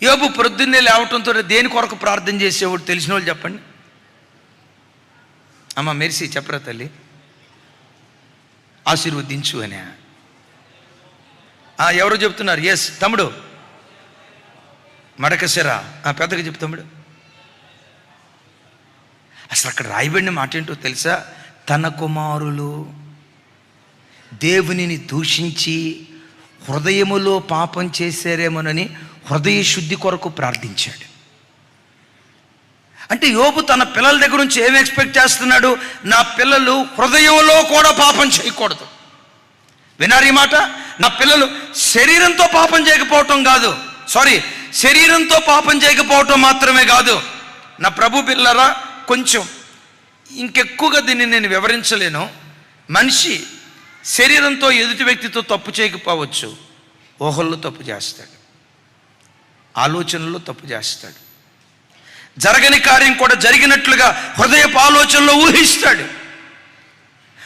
యోబు ప్రొద్దున్నే లేవటంతో దేని కొరకు ప్రార్థన చేసేవాడు తెలిసిన వాళ్ళు చెప్పండి. అమ్మ మెర్సీ చెప్పరా తల్లి, ఆశీర్వదించు అని. ఎవరు చెప్తున్నారు? ఎస్ తమ్ముడు మడకశరా, పెద్దగా చెప్పు తమ్ముడు. అసలు అక్కడ రాయబడిన మాట ఏంటో తెలుసా? తన కుమారులు దేవునిని దూషించి హృదయములో పాపం చేశారేమోనని హృదయ శుద్ధి కొరకు ప్రార్థించాడు. అంటే యోబు తన పిల్లల దగ్గర నుంచి ఏం ఎక్స్పెక్ట్ చేస్తున్నాడు? నా పిల్లలు హృదయంలో కూడా పాపం చేయకూడదు. వినారు ఈ మాట? నా పిల్లలు శరీరంతో పాపం చేయకపోవటం కాదు, శరీరంతో పాపం చేయకపోవటం మాత్రమే కాదు. నా ప్రభు పిల్లరా, కొంచెం ఇంకెక్కువగా దీన్ని నేను వివరించలేను. మనిషి శరీరంతో ఎదుటి వ్యక్తితో తప్పు చేయకపోవచ్చు, ఊహల్లో తప్పు చేస్తాడు, ఆలోచనలో తప్పు చేస్తాడు, జరగని కార్యం కూడా జరిగినట్లుగా హృదయపు ఆలోచనలో ఊహిస్తాడు.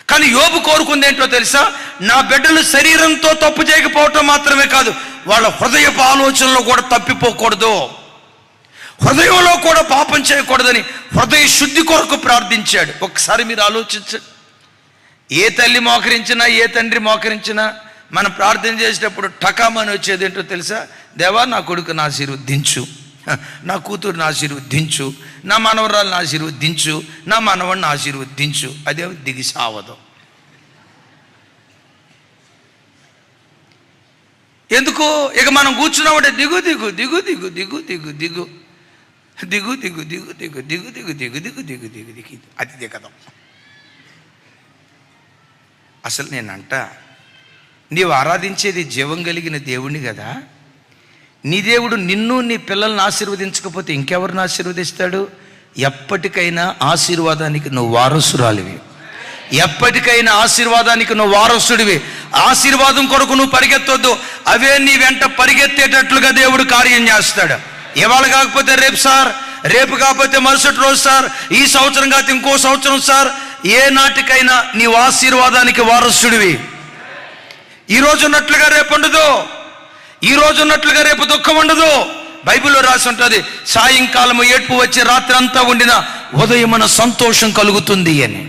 కానీ యోబు కోరుకుంది ఏంటో తెలుసా? నా బిడ్డలు శరీరంతో తప్పు చేయకపోవటం మాత్రమే కాదు, వాళ్ళ హృదయపు ఆలోచనలో కూడా తప్పిపోకూడదు, హృదయంలో కూడా పాపం చేయకూడదని హృదయ శుద్ధి కొరకు ప్రార్థించాడు. ఒకసారి మీరు ఆలోచించండి. ఏ తల్లి మోకరించినా, ఏ తండ్రి మోకరించినా మనం ప్రార్థన చేసేటప్పుడు టకామని వచ్చేది ఏంటో తెలుసా? దేవా, నా కొడుకుని ఆశీర్వదించు, నా కూతురుని ఆశీర్వదించు, నా మనవరాలను ఆశీర్వదించు, నా మనవడిని ఆశీర్వదించు. అదే దిగి సావదు. ఎందుకు? ఇక మనం కూర్చున్నామంటే దిగు దిగు దిగు దిగు దిగు దిగు దిగు దిగు దిగు దిగు దిగు దిగు దిగు దిగు దిగు దిగు దిగు దిగు అది దిగదాం. అసలు నేనంట, నీవు ఆరాధించేది జీవం కలిగిన దేవుణ్ణి కదా. నీ దేవుడు నిన్ను నీ పిల్లల్ని ఆశీర్వదించకపోతే ఇంకెవరిని ఆశీర్వదిస్తాడు? ఎప్పటికైనా ఆశీర్వాదానికి నువ్వు వారసురాలివి, ఎప్పటికైనా ఆశీర్వాదానికి నువ్వు వారసుడివి. ఆశీర్వాదం కొరకు నువ్వు పరిగెత్తొద్దు, అవే నీ వెంట పరిగెత్తేటట్లుగా దేవుడు కార్యం చేస్తాడు. ఇవాళ కాకపోతే రేపు సార్, రేపు కాకపోతే మరుసటి రోజు సార్, ఈ సంవత్సరం కాకపోతే ఇంకో సంవత్సరం సార్. ఏ నాటికైనా నీవు ఆశీర్వాదానికి వారసుడివి. ఈరోజు ఉన్నట్లుగా రేపు ఉండదు, ఈరోజు ఉన్నట్లుగా రేపు దుఃఖం ఉండదు. బైబిల్లో రాసి ఉంటుంది, సాయంకాలము ఏడ్పు వచ్చి రాత్రి అంతా ఉండిన ఉదయమున సంతోషం కలుగుతుంది అని.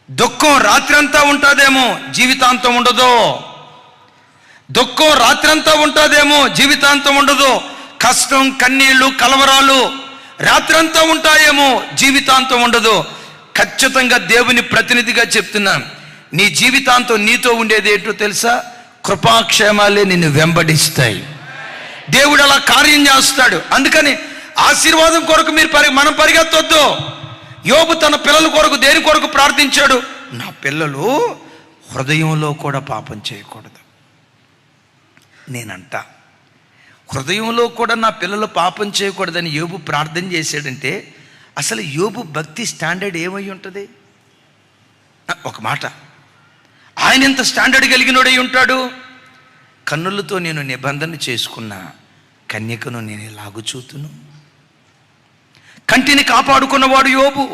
దుఃఖం రాత్రి అంతా ఉంటుందేమో, జీవితాంతం ఉండదు. దుఃఖం రాత్రి అంతా ఉంటుందేమో, జీవితాంతం ఉండదు. కష్టం, కన్నీళ్లు, కలవరాలు రాత్రంతా ఉంటాయేమో, జీవితాంతం ఉండదు. ఖచ్చితంగా దేవుని ప్రతినిధిగా చెప్తున్నాను, నీ జీవితాంతం నీతో ఉండేది ఏంటో తెలుసా? కృపాక్షేమాలే నిన్ను వెంబడిస్తాయి. దేవుడు అలా కార్యం చేస్తాడు. అందుకని ఆశీర్వాదం కొరకు మనం పరిగెత్తొద్దు. యోబు తన పిల్లల కొరకు దేని కొరకు ప్రార్థించాడు? నా పిల్లలు హృదయంలో కూడా పాపం చేయకూడదు. నేనంట, హృదయంలో కూడా నా పిల్లలు పాపం చేయకూడదని యోబు ప్రార్థన చేశాడంటే అసలు యోబు భక్తి స్టాండర్డ్ ఏమై ఉంటుంది? ఒక మాట, ఆయన ఎంత స్టాండర్డ్ కలిగినోడై ఉంటాడు? కన్నులతో నేను నిబంధన చేసుకున్న కన్యకను నేను ఎలాగు చూతును. కంటిని కాపాడుకున్నవాడు యోబు.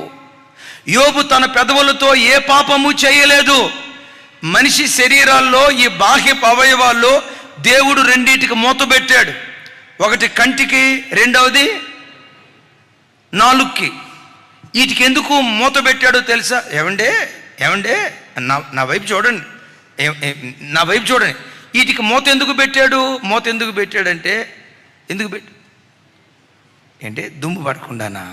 యోబు తన పెదవులతో ఏ పాపము చేయలేదు. మనిషి శరీరాల్లో ఈ బాహ్య అవయవాల్లో దేవుడు రెండింటికి మూత పెట్టాడు. ఒకటి కంటికి, రెండవది నాలుగుకి. వీటికి ఎందుకు మూత పెట్టాడో తెలుసా? ఏమండే నా వైపు చూడండి, నా వైపు చూడండి. వీటికి మూత ఎందుకు పెట్టాడు? మూత ఎందుకు పెట్టాడంటే, ఎందుకు ఏంటే దుమ్ము పడకుండానా?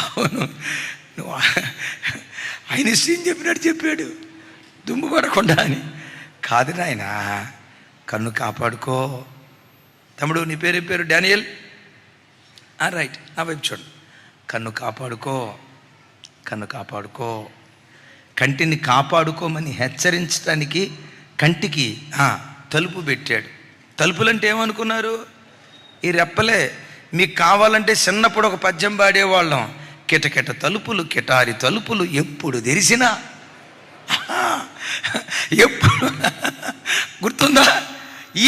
అవును, నువ్వు ఆయన ఇష్టం చెప్పినట్టు చెప్పాడు, దుమ్ము పడకుండా అని. కాదు నాయనా, కన్ను కాపాడుకో. తమ్ముడు, నీ పేరు డానియల్, రైట్, నా వైపు చూడండి. కన్ను కాపాడుకో, కన్ను కాపాడుకో. కంటిని కాపాడుకోమని హెచ్చరించడానికి కంటికి తలుపు పెట్టాడు. తలుపులంటే ఏమనుకున్నారు? ఈ రెప్పలే. మీకు కావాలంటే చిన్నప్పుడు ఒక పద్యం పాడేవాళ్ళం, కిటకిట తలుపులు, కిటారి తలుపులు ఎప్పుడు తెరిసినా. ఎప్పుడు గుర్తుందా?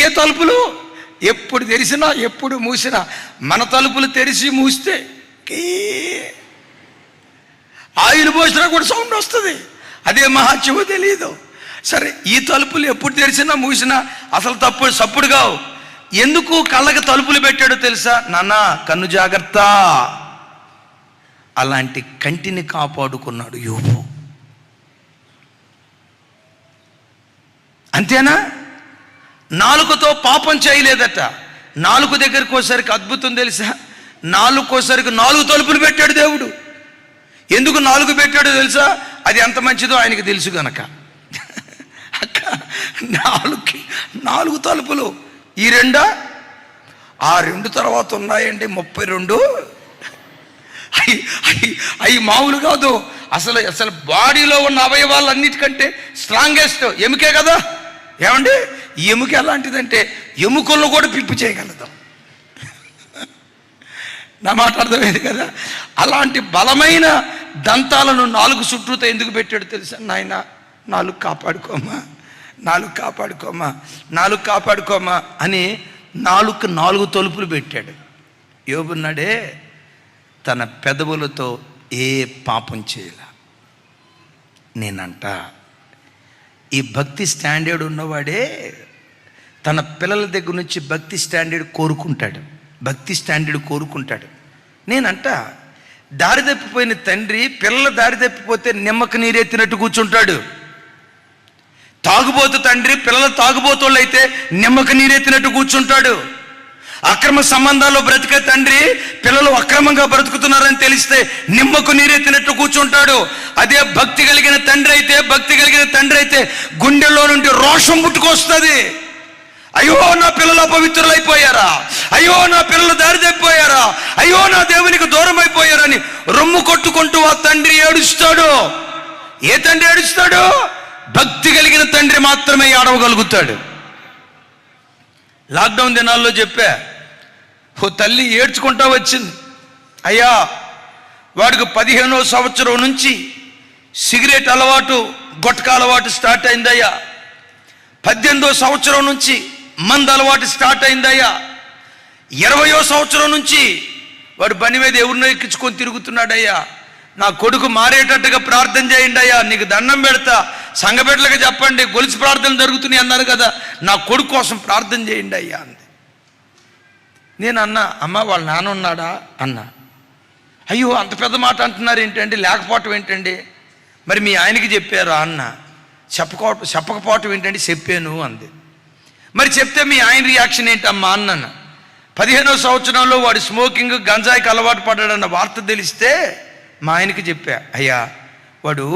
ఏ తలుపులు ఎప్పుడు తెరిసినా, ఎప్పుడు మూసినా. మన తలుపులు తెరిచి మూస్తే ఆయిల్ పోసినా కూడా సౌండ్ వస్తుంది. అదే మహత్యమో తెలియదు. సరే, ఈ తలుపులు ఎప్పుడు తెరిచినా మూసినా అసలు సప్పుడు కావు. ఎందుకు కళ్ళకి తలుపులు పెట్టాడో తెలుసా? నాన్న కన్ను జాగ్రత్త. అలాంటి కంటిని కాపాడుకున్నాడు యోబు. అంతేనా? నాలుకతో పాపం చేయలేదట. నాలుగు దగ్గరికి వచ్చేసరికి అద్భుతం తెలుసా? నాలుగుకోసరికి 4 తలుపులు పెట్టాడు దేవుడు. ఎందుకు 4 పెట్టాడో తెలుసా? అది ఎంత మంచిదో ఆయనకి తెలుసు గనక. అక్క 4 తలుపులు. ఈ 2 ఆ 2 తర్వాత ఉన్నాయండి 32. అవి మామూలు కాదు. అసలు బాడీలో ఉన్న అవయవాలన్నిటికంటే స్ట్రాంగెస్ట్ ఎముకే కదా. ఏమండి, ఎముక ఎలాంటిదంటే ఎముకలను కూడా పిప్పు చేయగలదు. నా మాట అర్థమైంది కదా? అలాంటి బలమైన దంతాలను 4 చుట్టూతో ఎందుకు పెట్టాడు తెలుసా? నాయన 4 కాపాడుకోమా, 4 కాపాడుకోమా, 4 కాపాడుకోమా అని 4 తలుపులు పెట్టాడు. యోబున్నాడే తన పెదవులతో ఏ పాపం చేయాల. నేనంట ఈ భక్తి స్టాండర్డ్ ఉన్నవాడే తన పిల్లల దగ్గర నుంచి భక్తి స్టాండర్డ్ కోరుకుంటాడు. భక్తి స్టాండర్డ్ కోరుకుంటాడు. నేనంట దారి తప్పిపోయిన తండ్రి పిల్లల దారి తప్పిపోతే నిమ్మక నీరెత్తినట్టు కూర్చుంటాడు. తాగుబోతు తండ్రి పిల్లలు తాగుబోతుళ్ళు అయితే నిమ్మక నీరెత్తినట్టు కూర్చుంటాడు. అక్రమ సంబంధాల్లో బ్రతికే తండ్రి పిల్లలు అక్రమంగా బ్రతుకుతున్నారని తెలిస్తే నిమ్మకు నీరెత్తినట్టు కూర్చుంటాడు. అదే భక్తి కలిగిన తండ్రి అయితే గుండెల్లో నుండి రోషం పుట్టుకొస్తుంది. అయ్యో నా పిల్లలు అపవిత్రులైపోయారా, అయ్యో నా పిల్లలు దారి తప్పిపోయారా, అయ్యో నా దేవునికి దూరం అయిపోయారని రొమ్ము కొట్టుకుంటూ ఆ తండ్రి ఏడుస్తాడు. ఏ తండ్రి ఏడుస్తాడు? భక్తి కలిగిన తండ్రి మాత్రమే ఏడవగలుగుతాడు. లాక్డౌన్ దినాల్లో చెప్పా, ఓ తల్లి ఏడ్చుకుంటా వచ్చింది. అయ్యా వాడికి 15వ సంవత్సరం నుంచి సిగరెట్ అలవాటు, గుట్కా అలవాటు స్టార్ట్ అయిందయ్యా. 18వ సంవత్సరం నుంచి మందు అలవాటు స్టార్ట్ అయిందయ్యా. 20వ సంవత్సరం నుంచి వాడు బండి మీద ఎవరినో ఎక్కించుకొని తిరుగుతున్నాడయ్యా. నా కొడుకు మారేటట్టుగా ప్రార్థన చేయండి అయ్యా, నీకు దండం పెడతా, సంఘబిడ్డలకు చెప్పండి, గొలుసు ప్రార్థనలు జరుగుతున్నాయి అన్నారు కదా, నా కొడుకు కోసం ప్రార్థన చేయండి అయ్యా అంది. నేను అన్నా, అమ్మ వాళ్ళ నాన్న ఉన్నాడా అన్నా. అయ్యో అంత పెద్ద మాట అంటున్నారు ఏంటండి, లేకపోవటం ఏంటండి, మరి మీ ఆయనకి చెప్పారా అన్న. చెప్పకపోవటం ఏంటంటే చెప్పాను అంది. మరి చెప్తే మీ ఆయన రియాక్షన్ ఏంటమ్మా అన్నాను. 15వ సంవత్సరంలో వాడు స్మోకింగ్ గంజాయికి అలవాటు పడ్డాడన్న వార్త తెలిస్తే మా ఆయనకి చెప్పా, అయ్యా వాడు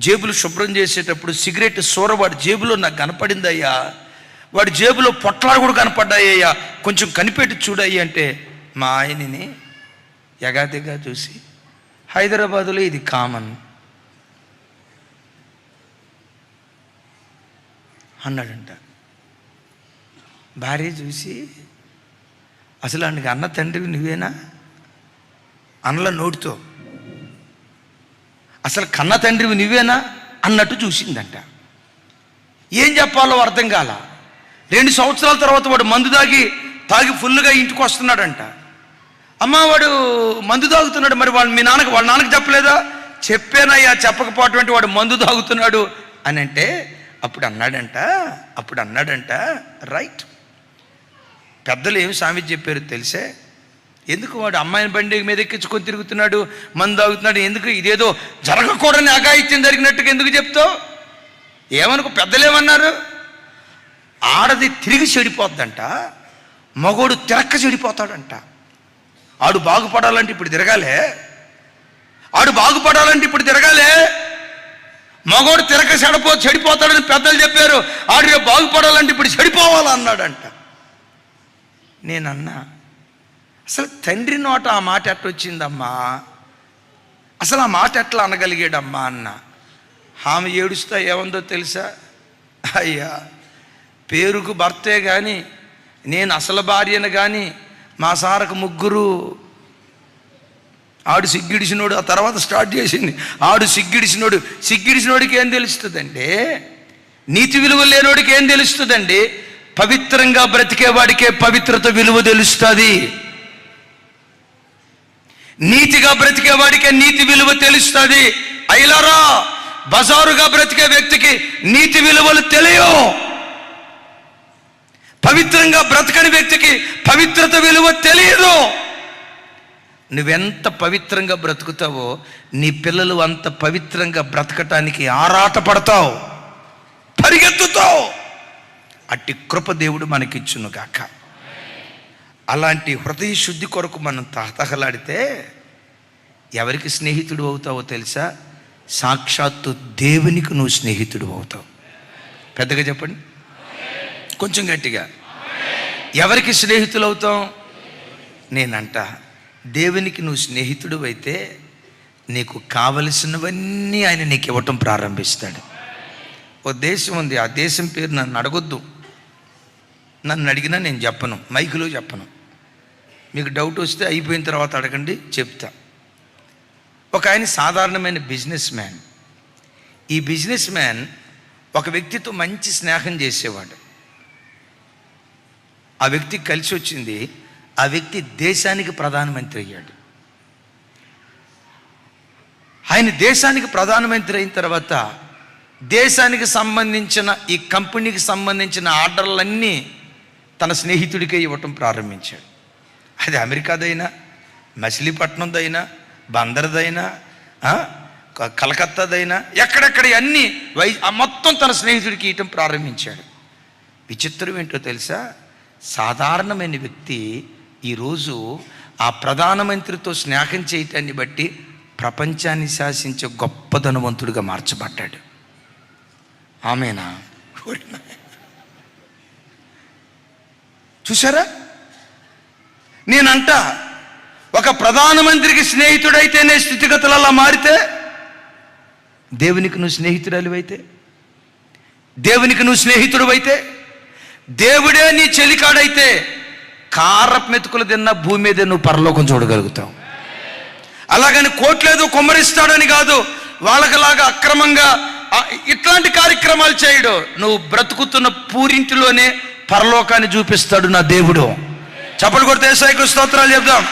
జేబులు శుభ్రం చేసేటప్పుడు సిగరెట్ సూర వాడి జేబులో నాకు కనపడిందయ్యా, వాడి జేబులో పొట్లాలు కూడా కనపడ్డాయ్యా, కొంచెం కనిపెట్టి చూడయ్యి అంటే మా ఆయనని ఎగాదిగా చూసి, హైదరాబాదులో ఇది కామన్ అన్నాడంట. భార్య చూసి, అసలు ఆయనకి అన్న తండ్రివి నువ్వేనా అన్నల నోటితో, అసలు కన్న తండ్రివి నువ్వేనా అన్నట్టు చూసిందంట. ఏం చెప్పాలో అర్థం కాల. 2 సంవత్సరాల తర్వాత వాడు మందు తాగి ఫుల్గా ఇంటికి వస్తున్నాడంట. అమ్మ వాడు మందు తాగుతున్నాడు, మరి వాళ్ళ నాన్నకి చెప్పలేదా? చెప్పానయ్యా, చెప్పకపోవటం వాడు మందు తాగుతున్నాడు అని అంటే అప్పుడు అన్నాడంట రైట్, పెద్దలు ఏమి సామెత చెప్పారు తెలిసే, ఎందుకు వాడు అమ్మాయిని బండి మీద ఎక్కించుకొని తిరుగుతున్నాడు, మందు తాగుతున్నాడు, ఎందుకు ఇదేదో జరగకూడని అఘాయిత్యం జరిగినట్టుగా ఎందుకు చెప్తావు? ఏమనుకో, పెద్దలు ఏమన్నారు, ఆడది తిరిగి చెడిపోద్దంట, మగోడు తిరక్క చెడిపోతాడంట. ఆడు బాగుపడాలంటే ఇప్పుడు తిరగాలే, మగోడు తిరక చెడిపోతాడని పెద్దలు చెప్పారు. ఆడు బాగుపడాలంటే ఇప్పుడు చెడిపోవాలన్నాడంట. నేనన్నా, అసలు తండ్రి నోట ఆ మాట ఎట్టొచ్చిందమ్మా, అసలు ఆ మాట ఎట్లా అనగలిగాడమ్మా అన్న. ఆమె ఏడుస్తా ఏముందో తెలుసా, అయ్యా పేరుకు భర్తే కానీ నేను అసలు భార్యను కానీ మా సారకు 3, ఆడు సిగ్గిడిసినోడు, ఆ తర్వాత స్టార్ట్ చేసింది ఆడు సిగ్గిడిసినోడికి ఏం తెలుస్తుందండి, నీతి విలువ లేనోడికి ఏం తెలుస్తుందండి, పవిత్రంగా బ్రతికేవాడికే పవిత్రత విలువ తెలుస్తుంది, నీతిగా బ్రతికేవాడికే నీతి విలువ తెలుస్తుంది. అయ్యలారా, బజారుగా బ్రతికే వ్యక్తికి నీతి విలువలు తెలియవు. పవిత్రంగా బ్రతకని వ్యక్తికి పవిత్రత విలువ తెలియదు. నువ్వెంత పవిత్రంగా బ్రతుకుతావో నీ పిల్లలు అంత పవిత్రంగా బ్రతకటానికి ఆరాట పడతావు, పరిగెత్తుతావు. అట్టి కృప దేవుడు మనకిచ్చును గాక. అలాంటి హృదయ శుద్ధి కొరకు మనం తహతహలాడితే ఎవరికి స్నేహితుడు అవుతావో తెలుసా? సాక్షాత్తు దేవునికి నువ్వు స్నేహితుడు అవుతావు. పెద్దగా చెప్పండి, కొంచెం గట్టిగా. ఎవరికి స్నేహితులు అవుతాం? నేనంట, దేవునికి నువ్వు స్నేహితుడు అయితే నీకు కావలసినవన్నీ ఆయన నీకు ఇవ్వటం ప్రారంభిస్తాడు. ఓ దేశం ఉంది, ఆ దేశం పేరు నన్ను అడగొద్దు, నన్ను అడిగినా నేను చెప్పను, మైకులో చెప్పను. మీకు డౌట్ వస్తే అయిపోయిన తర్వాత అడగండి, చెప్తా. ఒక ఆయన సాధారణమైన బిజినెస్ మ్యాన్. ఈ బిజినెస్ మ్యాన్ ఒక వ్యక్తితో మంచి స్నేహం చేసేవాడు. ఆ వ్యక్తికి కలిసి వచ్చింది, ఆ వ్యక్తి దేశానికి ప్రధానమంత్రి అయ్యాడు. ఆయన దేశానికి ప్రధానమంత్రి అయిన తర్వాత దేశానికి సంబంధించిన ఈ కంపెనీకి సంబంధించిన ఆర్డర్లన్నీ తన స్నేహితుడికే ఇవ్వటం ప్రారంభించాడు. అది అమెరికాదైనా, మచిలీపట్నందైనా, బందర్దైనా, కలకత్తాదైనా, ఎక్కడెక్కడ అన్నీ మొత్తం తన స్నేహితుడికి ఇవ్వటం ప్రారంభించాడు. విచిత్రం ఏంటో తెలుసా? సాధారణమైన వ్యక్తి ఈరోజు ఆ ప్రధానమంత్రితో స్నేహం చేయటాన్ని బట్టి ప్రపంచాన్ని శాసించే గొప్ప ధనవంతుడిగా మార్చబడ్డాడు. ఆమేనా? చూసారా? నేనంట, ఒక ప్రధానమంత్రికి స్నేహితుడైతేనే స్థితిగతులు అలా మారితే, దేవునికి నువ్వు స్నేహితురాలు అయితే, దేవునికి నువ్వు స్నేహితుడు అయితే, దేవుడే నీ చెలికాడైతే కారపు మెతుకులు తిన్న భూమి మీద నువ్వు పరలోకం చూడగలుగుతావు. అలాగని కోట్లేదో కుమ్మరిస్తాడని కాదు, వాళ్ళకలాగా అక్రమంగా ఇట్లాంటి కార్యక్రమాలు చేయడు. నువ్వు బ్రతుకుతున్న పూరింటిలోనే పరలోకాన్ని చూపిస్తాడు నా దేవుడు. చప్పట్లు కొడితే యేసయ్యకు స్తోత్రాలు చెప్దాం.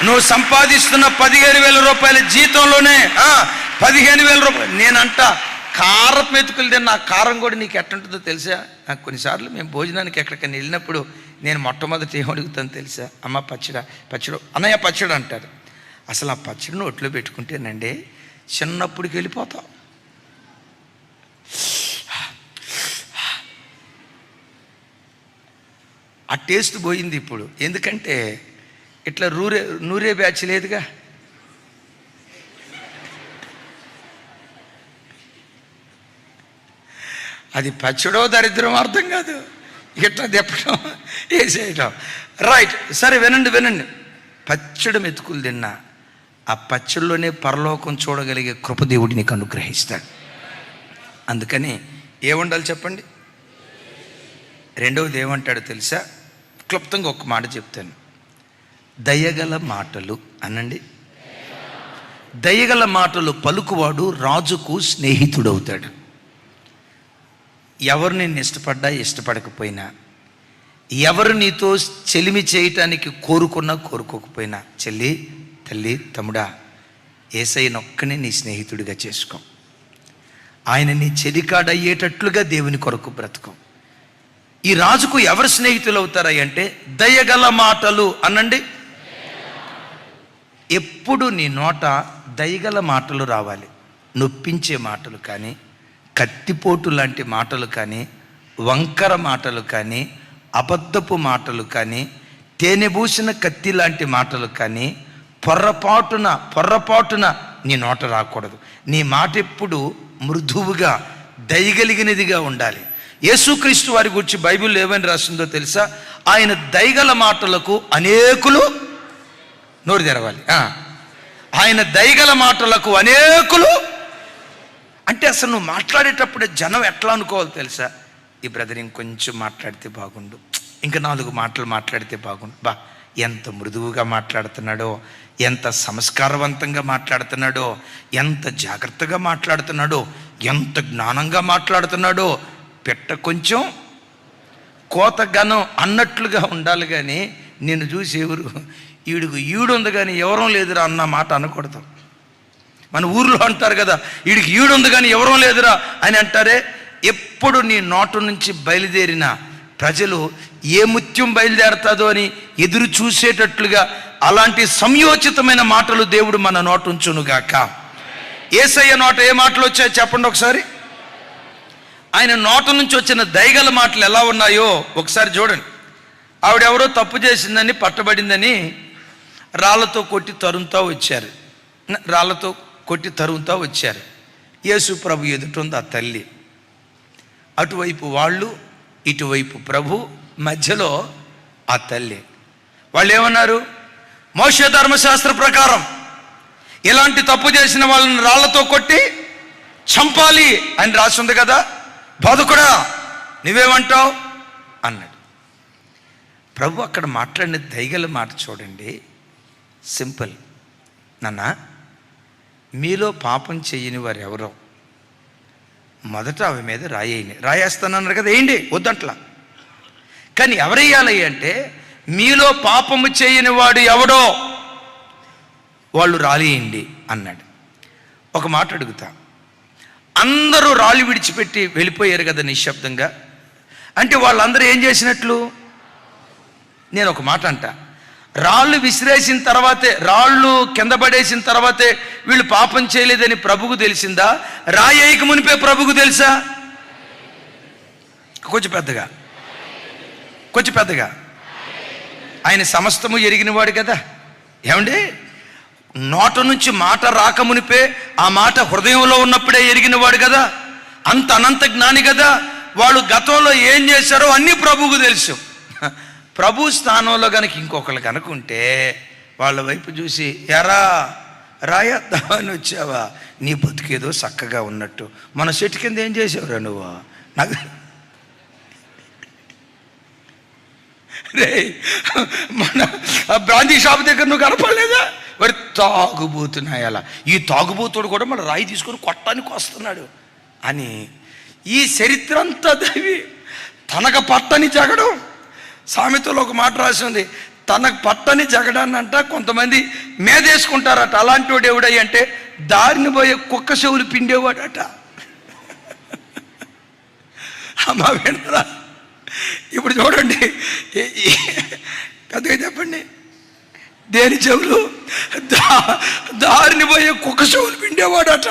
నువ్వు సంపాదిస్తున్న 15,000 రూపాయల జీతంలోనే 15,000 రూపాయలు. నేనంట, కారపు మెతుకులు తిన్న ఆ కారం కూడా నీకు ఎట్టుంటుందో తెలుసా? నాకు కొన్నిసార్లు మేము భోజనానికి ఎక్కడికైనా వెళ్ళినప్పుడు నేను మొట్టమొదటి ఏం అడుగుతాను తెలుసా? అమ్మ పచ్చడి, అన్నయ్య పచ్చడి అంటారు. అసలు ఆ పచ్చడిని ఒట్లో పెట్టుకుంటేనండి చిన్నప్పటికి వెళ్ళిపోతాం. ఆ టేస్ట్ పోయింది ఇప్పుడు. ఎందుకంటే ఇట్లా నూరే బ్యాచ్ లేదుగా. అది పచ్చడో దరిద్రం అర్థం కాదు, ఇట్లా తిప్పడం, వేసేయటం. రైట్, సరే వినండి. పచ్చడి మెతుకులు తిన్నా ఆ పచ్చడిలోనే పరలోకం చూడగలిగే కృప దేవుడు నీకు అనుగ్రహిస్తాడు. అందుకని ఏముండాలి చెప్పండి? రెండవది ఏమంటాడో తెలుసా? క్లుప్తంగా ఒక మాట చెప్తాను. దయగల మాటలు అనండి. దయగల మాటలు పలుకువాడు రాజుకు స్నేహితుడవుతాడు. ఎవరు నిన్ను ఇష్టపడ్డా ఇష్టపడకపోయినా, ఎవరు నీతో చెలిమి చేయటానికి కోరుకున్నా కోరుకోకపోయినా, చెల్లి, తల్లి, తమ్ముడా, యేసయ్యనొక్కనే నీ స్నేహితుడిగా చేసుకో. ఆయన నీ చెలికాడయ్యేటట్లుగా దేవుని కొరకు బ్రతుకు. ఈ రాజుకు ఎవరు స్నేహితులు అవుతారా అంటే దయగల మాటలు అనండి. ఎప్పుడు నీ నోట దయగల మాటలు రావాలి. నొప్పించే మాటలు కానీ, కత్తిపోటు లాంటి మాటలు కానీ, వంకర మాటలు కానీ, అబద్ధపు మాటలు కానీ, తేనెబూసిన కత్తి లాంటి మాటలు కానీ పొర్రపాటున నీ నోట రాకూడదు. నీ మాట ఎప్పుడు మృదువుగా దయగలిగినదిగా ఉండాలి. యేసుక్రీస్తు వారి గురించి బైబిల్లో ఏమని రాసిందో తెలుసా? ఆయన దయగల మాటలకు అనేకులు నోరు తెరవాలి. ఆయన దయగల మాటలకు అనేకులు అంటే అసలు నువ్వు మాట్లాడేటప్పుడే జనం ఎట్లా అనుకోవాలి తెలుసా? ఈ బ్రదర్ ఇంకొంచెం మాట్లాడితే బాగుండు, ఇంకా 4 మాటలు మాట్లాడితే బాగుండు. ఎంత మృదువుగా మాట్లాడుతున్నాడో, ఎంత సంస్కారవంతంగా మాట్లాడుతున్నాడో, ఎంత జాగ్రత్తగా మాట్లాడుతున్నాడో, ఎంత జ్ఞానంగా మాట్లాడుతున్నాడో. పెట్ట కొంచెం కోత ఘనం అన్నట్లుగా ఉండాలి. కానీ నిన్ను చూసి ఎవరు ఈడుంది కానీ ఎవరం లేదురా అన్న మాట అనకూడదు. మన ఊర్లో అంటారు కదా, వీడికి ఈడుంది కానీ ఎవరూ లేదురా అని అంటారే. ఎప్పుడు నీ నోటు నుంచి బయలుదేరిన ప్రజలు ఏ ముత్యం బయలుదేరుతుందో అని ఎదురు చూసేటట్లుగా అలాంటి సంయోచితమైన మాటలు దేవుడు మన నోటు ఉంచునుగాక. యేసయ్య నోట ఏ మాటలు వచ్చాయో చెప్పండి ఒకసారి. ఆయన నోట నుంచి వచ్చిన దయగల మాటలు ఎలా ఉన్నాయో ఒకసారి చూడండి. ఆవిడెవరో తప్పు చేసిందని, పట్టబడిందని రాళ్లతో కొట్టి తరుముతా వచ్చారు. యేసు ప్రభు ఎదుటుంది ఆ తల్లి. అటువైపు వాళ్ళు, ఇటువైపు ప్రభు, మధ్యలో ఆ తల్లి. వాళ్ళు ఏమన్నారు? మోషే ధర్మశాస్త్ర ప్రకారం ఇలాంటి తప్పు చేసిన వాళ్ళని రాళ్లతో కొట్టి చంపాలి అని రాసింది కదా, బోధకుడా నువ్వేమంటావు అన్నాడు. ప్రభు అక్కడ మాట్లాడిన దయగల మాట చూడండి, సింపుల్. నాన్న, మీలో పాపం చెయ్యని వారు ఎవరో మొదట ఆమె మీద రాయేస్తానన్నారు కదా, వేయండి, వద్దంట్లా. కానీ ఎవరేయాలి అంటే, మీలో పాపము చేయని వాడు ఎవడో వాళ్ళు రాలేయండి అన్నాడు. ఒక మాట అడుగుతా, అందరూ రాళ్ళు విడిచిపెట్టి వెళ్ళిపోయారు కదా నిశ్శబ్దంగా, అంటే వాళ్ళందరూ ఏం చేసినట్లు? నేను ఒక మాట అంటా, రాళ్ళు విసిరేసిన తర్వాతే, రాళ్ళు కింద పడేసిన తర్వాతే వీళ్ళు పాపం చేయలేదని ప్రభుకు తెలిసిందా? రాయేయక మునిపే ప్రభుకు తెలుసా? కొంచెం పెద్దగా ఆయన సమస్తము ఎరిగినవాడు కదా. ఏమండి, నోట నుంచి మాట రాకమునిపే ఆ మాట హృదయంలో ఉన్నప్పుడే ఎరిగినవాడు కదా, అంత అనంత జ్ఞాని కదా. వాళ్ళు గతంలో ఏం చేశారో అన్నీ ప్రభువుకు తెలుసు. ప్రభు స్థానంలో కనుక ఇంకొకరు కనుకుంటే వాళ్ళ వైపు చూసి, ఎరా రాయేద్దామని వచ్చావా, నీ బతుకేదో చక్కగా ఉన్నట్టు, మన చెట్టు కింద ఏం చేసావురా నువ్వు, నాకు రే మన బ్రాందీ షాప్ దగ్గర నువ్వు కనపడలేదా, మరి తాగుబోతున్నాయి. అలా ఈ తాగుబోతుడు కూడా మన రాయి తీసుకొని కొట్టడానికి వస్తున్నాడు అని ఈ చరిత్ర అంతా దైవి. తనకు పట్టని జగడం, సామెతలో ఒక మాట రాసి ఉంది, తనకు పట్టని జగడాన్ని అంట కొంతమంది మేదేసుకుంటారట. అలాంటి వాడు ఎవడయ్య అంటే, దారిని పోయే కుక్క చెవులు పిండేవాడట. అమ్మా వినరా, ఇప్పుడు చూడండి, పెద్దగా చెప్పండి, దేని చెవులు? దారిని పోయే కుక్క చెవులు పిండేవాడట.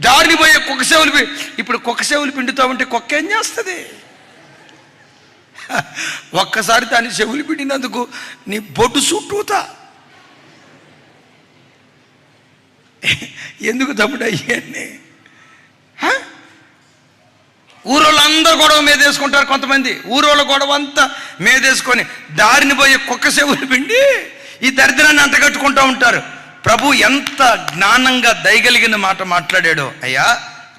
దారిని పోయే కుక్క చెవులు ఇప్పుడు కుక్క చెవులు పిండుతా ఉంటే కుక్క ఏం చేస్తుంది? ఒక్కసారి దాని చెవులు పిండినందుకు నీ బొట్టు చుట్టూతా. ఎందుకు తమ్ముడు అయ్యాన్ని? ఊరోళ్ళందరూ గొడవ మీదేసుకుంటారు. కొంతమంది ఊరోళ్ళ గొడవ అంతా మీదేసుకొని దారిని పోయే కుక్క చెవులు పిండి ఈ దరిద్రాన్ని అంటగట్టుకుంటూ ఉంటారు. ప్రభు ఎంత జ్ఞానంగా దయగలిగిన మాట మాట్లాడాడో. అయ్యా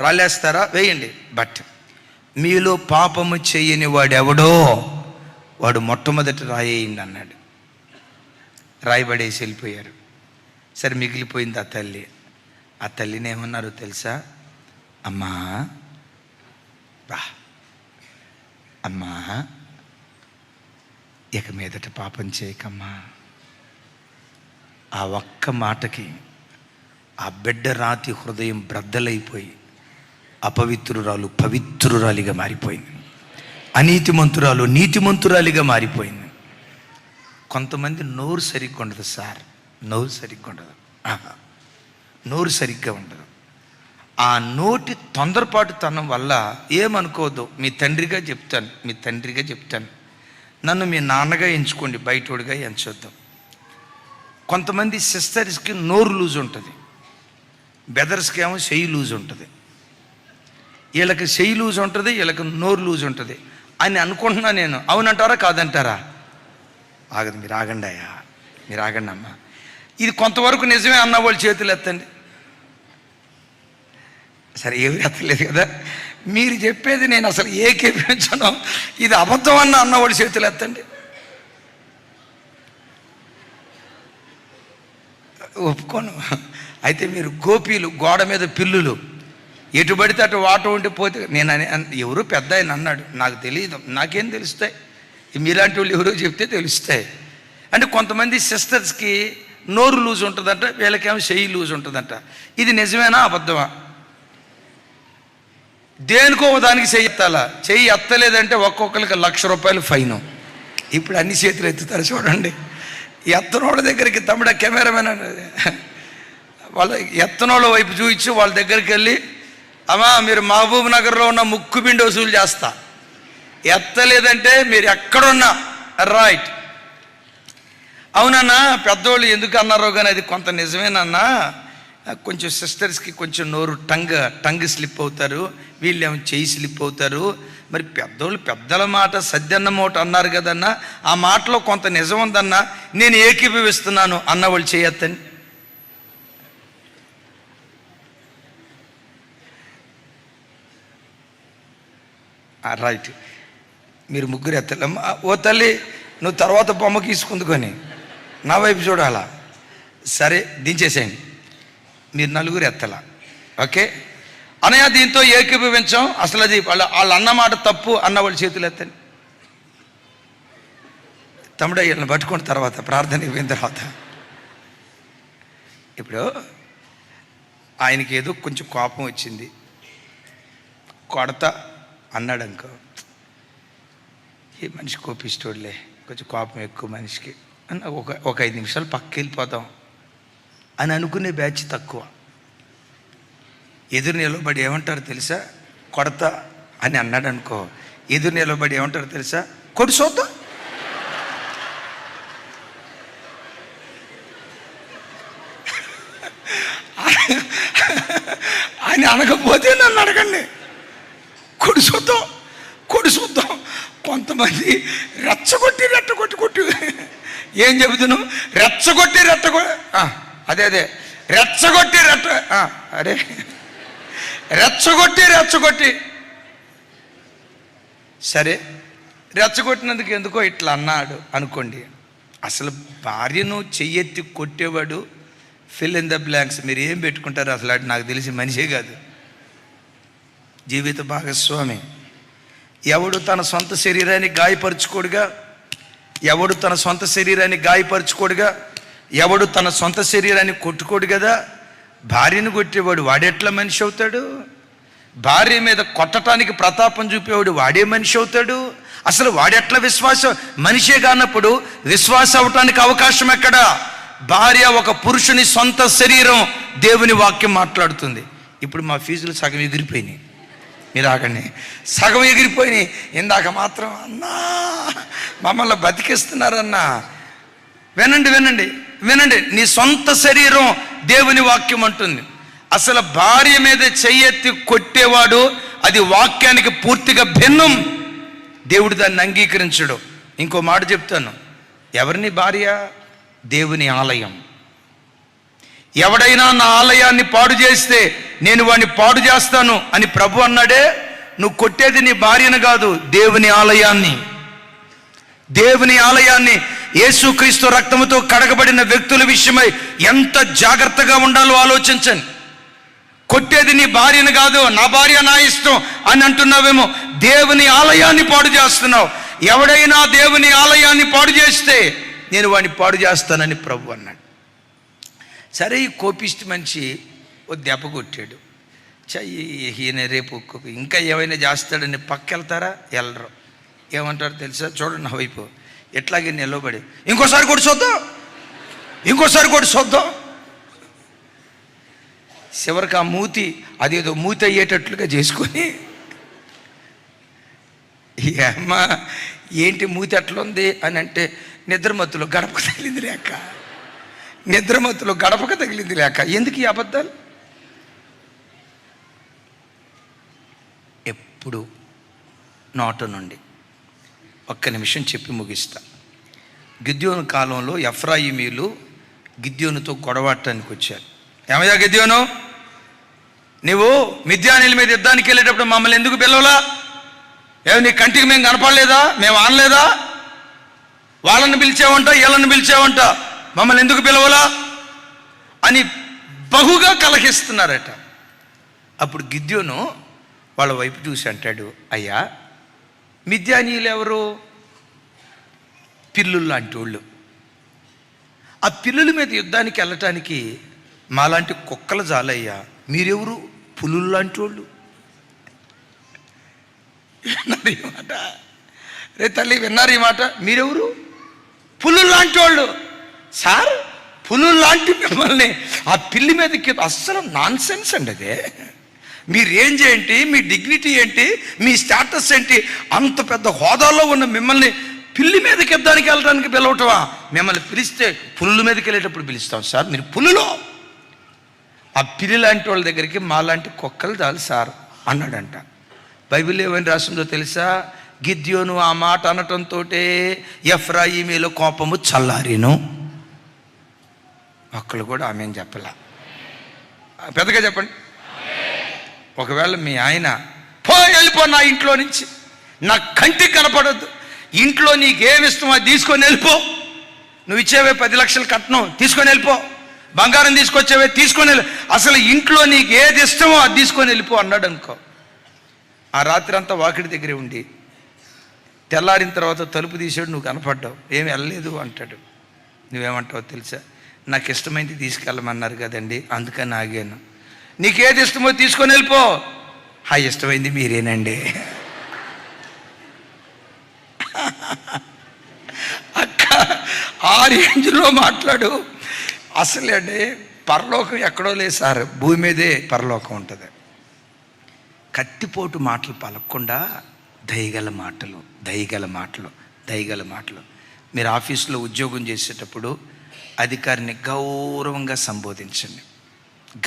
రాలేస్తారా, వేయండి, బట్ మీలో పాపము చేయని వాడెవడో వాడు మొట్టమొదటి రాయేయండి అన్నాడు. రాయబడేసి వెళ్ళిపోయారు. సరే, మిగిలిపోయింది ఆ తల్లి. ఆ తల్లిని ఏమన్నారో తెలుసా? అమ్మా అమ్మా, ఇక మీదట పాపం చేయకమ్మా. ఆ ఒక్క మాటకి ఆ బిడ్డ రాతి హృదయం బ్రద్దలైపోయి అపవిత్రురాలు పవిత్రురాలిగా మారిపోయింది, అనీతిమంతురాలు నీతిమంతురాలిగా మారిపోయింది. కొంతమంది నోరు సరిగ్గా ఉండదు సార్, నోరు సరిగ్గా ఉండదు, నోరు సరిగ్గా ఉండదు. ఆ నోటి తొందరపాటుతనం వల్ల ఏమనుకోవద్దు. మీ తండ్రిగా చెప్తాను, నన్ను మీ నాన్నగా ఎంచుకోండి, బయటోడిగా ఎంచొద్దాం. కొంతమంది సిస్టర్స్కి నోరు లూజ్ ఉంటుంది, బ్రదర్స్కి ఏమో చెయ్యి లూజ్ ఉంటుంది. వీళ్ళకి చెయ్యి లూజ్ ఉంటుంది, వీళ్ళకి నోరు లూజ్ ఉంటుంది అని అనుకుంటున్నా నేను. అవునంటారా కాదంటారా? ఆగదు, మీరు ఆగండి అయ్యా, మీరు ఆగండి అమ్మా. ఇది కొంతవరకు నిజమే అన్న వాళ్ళు చేతులు ఎత్తండి. సరే, ఏమి ఎత్తలేదు కదా. మీరు చెప్పేది నేను అసలు ఏకీపించను, ఇది అబద్ధం అన్నవాళ్ళు చేతులు ఎత్తండి. ఒప్పుకోను. అయితే మీరు గోపీలు, గోడ మీద పిల్లులు, ఎటు పడితే అటు వాట ఉండి పోతే. నేను ఎవరు పెద్ద ఆయన అన్నాడు, నాకు తెలియదు, నాకేం తెలుస్తాయి, మీలాంటి వాళ్ళు ఎవరో చెప్తే తెలుస్తాయి. అంటే కొంతమంది సిస్టర్స్కి నోరు లూజ్ ఉంటుందంట, వీళ్ళకేమో చెయ్యి లూజ్ ఉంటుందంట. ఇది నిజమేనా అబద్ధమా? దేనికో దానికి చెయ్యి ఎత్తాలా, చెయ్యి ఎత్తలేదంటే ఒక్కొక్కరికి ₹1,00,000 ఫైను. ఇప్పుడు అన్ని చేతులు ఎత్తుతారు చూడండి. ఎత్తనోళ్ళ దగ్గరికి తమ్ముడ కెమెరామెన్ వాళ్ళ ఎత్తనోళ్ళ వైపు చూపించి వాళ్ళ దగ్గరికి వెళ్ళి, అమ్మా మీరు మహబూబ్ నగర్లో ఉన్న ముక్కు పిండి వసూలు చేస్తా, ఎత్తలేదంటే మీరు ఎక్కడున్నా రైట్. అవునన్నా పెద్దోళ్ళు ఎందుకు అన్నారో కానీ అది కొంత నిజమేనన్నా, కొంచెం సిస్టర్స్కి కొంచెం నోరు టంగ్ స్లిప్ అవుతారు, వీళ్ళేమో చెయ్యి స్లిప్ అవుతారు. మరి పెద్దోళ్ళు పెద్దల మాట సద్దన్న మూట అన్నారు కదన్నా, ఆ మాటలో కొంత నిజం ఉందన్నా, నేను ఏకీభవిస్తున్నాను అన్నవాళ్ళు చేయొద్దని. రైట్, మీరు ముగ్గురు ఎత్తలేమ్మా. ఓ తల్లి నువ్వు తర్వాత బొమ్మ గీసుకుందుకొని నా వైపు చూడాలా, సరే దించేసేయండి. మీరు నలుగురు ఎత్తలా, ఓకే అనయ్య, దీంతో ఏకీభవించాం. అసలు అది వాళ్ళు అన్నమాట తప్పు అన్న వాళ్ళు చేతులు ఎత్తండి. తమ్ముడు వీళ్ళని పట్టుకున్న తర్వాత ప్రార్థన అయిపోయిన తర్వాత ఇప్పుడు ఆయనకి ఏదో కొంచెం కోపం వచ్చింది, కొడతా అన్నాడు అనుకో, ఏ మనిషి కోపిస్తోడులే, కొంచెం కోపం ఎక్కువ మనిషికి అని ఒక 5 నిమిషాలు పక్కకి వెళ్ళిపోతాం అని అనుకునే బ్యాచ్ తక్కువ. ఎదురు నిలబడి ఏమంటారు తెలుసా, కొడతా అని అన్నాడు అనుకో, ఎదురు నిలబడి ఏమంటారు తెలుసా, కొడు చూద్దాం. అని అనకపోతే నన్ను అడగండి, కొడు చూద్దాం కొడు చూద్దాం. కొంతమంది రెచ్చగొట్టి ఏం చెబుతున్నావు, రెచ్చగొట్టి అదే రెచ్చగొట్టి అరే రెచ్చగొట్టి సరే రెచ్చగొట్టినందుకు ఎందుకో ఇట్లా అన్నాడు అనుకోండి. అసలు భార్యను చెయ్యెత్తి కొట్టేవాడు ఫిల్ ఇన్ ద బ్లాంక్స్ మీరు ఏం పెట్టుకుంటారు, అసలు అది నాకు తెలిసి మనిషే కాదు, జీవిత భాగస్వామి. ఎవడు తన సొంత శరీరాన్ని గాయపరచుకోడుగా, ఎవడు తన సొంత శరీరాన్ని గాయపరచుకోడుగా, ఎవడు తన సొంత శరీరాన్ని కొట్టుకోడు కదా. భార్యను కొట్టేవాడు వాడెట్లా మనిషి అవుతాడు? భార్య మీద కొట్టడానికి ప్రతాపం చూపేవాడు వాడే మనిషి అవుతాడు? అసలు వాడెట్లా విశ్వాసం? మనిషే కానప్పుడు విశ్వాసం అవటానికి అవకాశం ఎక్కడా? భార్య ఒక పురుషుని సొంత శరీరం, దేవుని వాక్యం మాట్లాడుతుంది. ఇప్పుడు మా ఫీజులు సగం ఎగిరిపోయినాయి, మీరు ఆగండి, సగం ఎగిరిపోయినాయి. ఇందాక మాత్రం అన్నా మమ్మల్ని బతికిస్తున్నారన్నా. వినండి, నీ సొంత శరీరం దేవుని వాక్యం అంటుంది. అసలు భార్య మీద చెయ్యెత్తి కొట్టేవాడు అది వాక్యానికి పూర్తిగా భిన్నం, దేవుడు దాన్ని అంగీకరించడు. ఇంకో మాట చెప్తాను, ఎవరిని భార్య? దేవుని ఆలయం. ఎవడైనా నా ఆలయాన్ని పాడు చేస్తే నేను వాడిని పాడు చేస్తాను అని ప్రభు అన్నాడే. నువ్వు కొట్టేది నీ భార్యను కాదు, దేవుని ఆలయాన్ని. దేవుని ఆలయాన్ని యేసుక్రీస్తు రక్తముతో కడగబడిన వ్యక్తుల విషయమై ఎంత జాగ్రత్తగా ఉండాలో ఆలోచించండి. కొట్టేది నీ భార్యను కాదు, నా భార్య నా ఇష్టం అని అంటున్నావేమో, దేవుని ఆలయాన్ని పాడు చేస్తున్నావు. ఎవడైనా దేవుని ఆలయాన్ని పాడు చేస్తే నేను వాడిని పాడు చేస్తానని ప్రభు అన్నాడు. సరే, ఈ కోపిష్టి మనిషి ఓ దెబ్బ కొట్టాడు. ఈయన రేపు ఇంకా ఏమైనా చేస్తాడని పక్కెళ్తారా? వెళ్ళరు. ఏమంటారు తెలుసా? చూడండి నా వైపు, ఎట్లాగే నిలబడి ఇంకోసారి కూడా చూద్దాం. చివరికి ఆ మూతి అదేదో మూతి అయ్యేటట్లుగా చేసుకొని, అమ్మా ఏంటి మూతి ఎట్లుంది అని అంటే, నిద్రమత్తులో గడపకు తగిలింది లేక. ఎందుకు ఈ అబద్ధాలు? ఎప్పుడు నోట నుండి ఒక్క నిమిషం చెప్పి ముగిస్తా. గిద్యోను కాలంలో ఎఫ్రాయిమీలు గిద్యోనుతో గొడవటానికి వచ్చారు. ఏమయ్యా గిద్యోను, నువ్వు మిద్యానీల మీద యుద్ధానికి వెళ్ళేటప్పుడు మమ్మల్ని ఎందుకు పిలవలా? నీ కంటికి మేము కనపడలేదా? మేము ఆనలేదా? వాళ్ళని పిలిచావంట, వీళ్ళని పిలిచావంట, మమ్మల్ని ఎందుకు పిలవలా అని బహుగా కలహిస్తున్నారట. అప్పుడు గిద్యోను వాళ్ళ వైపు చూసి అంటాడు, అయ్యా మిద్యానీయులు ఎవరు? పిల్లులు లాంటి వాళ్ళు. ఆ పిల్లుల మీద యుద్ధానికి వెళ్ళటానికి మాలాంటి కుక్కలు జాలయ్యా, మీరెవరు? పులులు లాంటి వాళ్ళు. విన్నారు ఈ మాట? రే తల్లి, విన్నారు ఈ మాట? మీరెవరు? పులులు లాంటి వాళ్ళు. సార్, పులులు లాంటి మిమ్మల్ని ఆ పిల్లి మీదకి, అస్సలు నాన్ సెన్స్ అండి అదే. మీ రేంజ్ ఏంటి, మీ డిగ్నిటీ ఏంటి, మీ స్టేటస్ ఏంటి? అంత పెద్ద హోదాలో ఉన్న మిమ్మల్ని పిల్లి మీదకి ఎద్దానికి వెళ్ళడానికి పిలవటమా? మిమ్మల్ని పిలిస్తే పులుల మీదకి వెళ్ళేటప్పుడు పిలుస్తాం సార్, మీరు పులులో. ఆ పిల్లి లాంటి వాళ్ళ దగ్గరికి మాలాంటి కుక్కలు చాలు సార్ అన్నాడంట. బైబిల్ ఏమని రాసిందో తెలుసా? గిద్యోను ఆ మాట అనటంతో ఎఫ్రాయిమీలో కోపము చల్లారిను. ఒక్కళ్ళు కూడా ఆమె చెప్పలా. పెద్దగా చెప్పండి. ఒకవేళ మీ ఆయన వెళ్ళిపో నా ఇంట్లో నుంచి, నా కంటికి కనపడద్దు, ఇంట్లో నీకేమి ఇష్టమో అది తీసుకొని వెళ్ళిపో, నువ్వు ఇచ్చేవే 10 లక్షలు కట్నం తీసుకొని వెళ్ళిపో, బంగారం తీసుకొచ్చేవే తీసుకొని వెళ్ళి, అసలు ఇంట్లో నీకు ఏది ఇష్టమో అది తీసుకొని వెళ్ళిపో అన్నాడు అనుకో. ఆ రాత్రి అంతా వాకిడి దగ్గరే ఉండి తెల్లారిన తర్వాత తలుపు తీసాడు, నువ్వు కనపడ్డావు, ఏమి వెళ్ళలేదు అంటాడు. నువ్వేమంటావు తెలుసా? నాకు ఇష్టమైంది తీసుకెళ్ళమన్నారు కదండి, అందుకని ఆగాను. నీకేది ఇష్టమో తీసుకొని వెళ్ళిపో. ఇష్టమైంది మీరేనండి. అక్క, ఆ రేంజ్లో మాట్లాడు. అసలే అండి, పరలోకం ఎక్కడో లేదు సార్, భూమి మీదే పరలోకం ఉంటుంది. కత్తిపోటు మాటలు పలకకుండా దయగల మాటలు, దయగల మాటలు, దయగల మాటలు. మీరు ఆఫీసులో ఉద్యోగం చేసేటప్పుడు అధికారిని గౌరవంగా సంబోధించండి,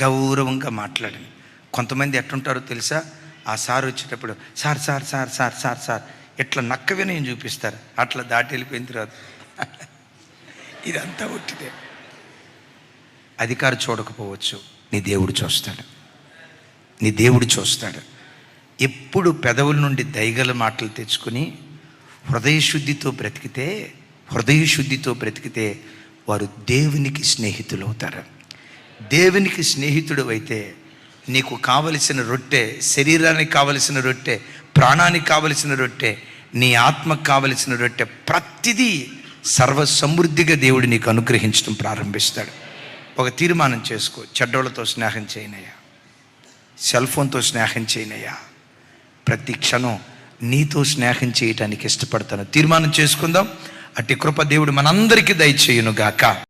గౌరవంగా మాట్లాడండి. కొంతమంది ఎట్లుంటారో తెలుసా? ఆ సార్ వచ్చేటప్పుడు sir sir sir sir sir sir ఇట్లా నక్క వినయం చూపిస్తారు, అట్లా దాటి వెళ్ళిపోయిన తర్వాత ఇదంతా ఒట్టిదే. అధికారి చూడకపోవచ్చు, నీ దేవుడు చూస్తాడు, నీ దేవుడు చూస్తాడు. ఎప్పుడు పెదవుల నుండి దయగల మాటలు తెచ్చుకొని హృదయశుద్ధితో బ్రతికితే వారు దేవునికి స్నేహితులు అవుతారు. దేవునికి స్నేహితుడు అయితే నీకు కావలసిన రొట్టె, శరీరానికి కావలసిన రొట్టె, ప్రాణానికి కావలసిన రొట్టె, నీ ఆత్మకు కావలసిన రొట్టె, ప్రతిదీ సర్వ సమృద్ధిగా దేవుడు నీకు అనుగ్రహించడం ప్రారంభిస్తాడు. ఒక తీర్మానం చేసుకో, చెడ్డోళ్ళతో స్నేహం చేయనయ్యా, సెల్ ఫోన్తో స్నేహం చేయనయ్యా, ప్రతి క్షణం నీతో స్నేహం చేయటానికి ఇష్టపడతాను. తీర్మానం చేసుకుందాం. అట్టి కృప దేవుడు మనందరికీ దయచేయును గాక.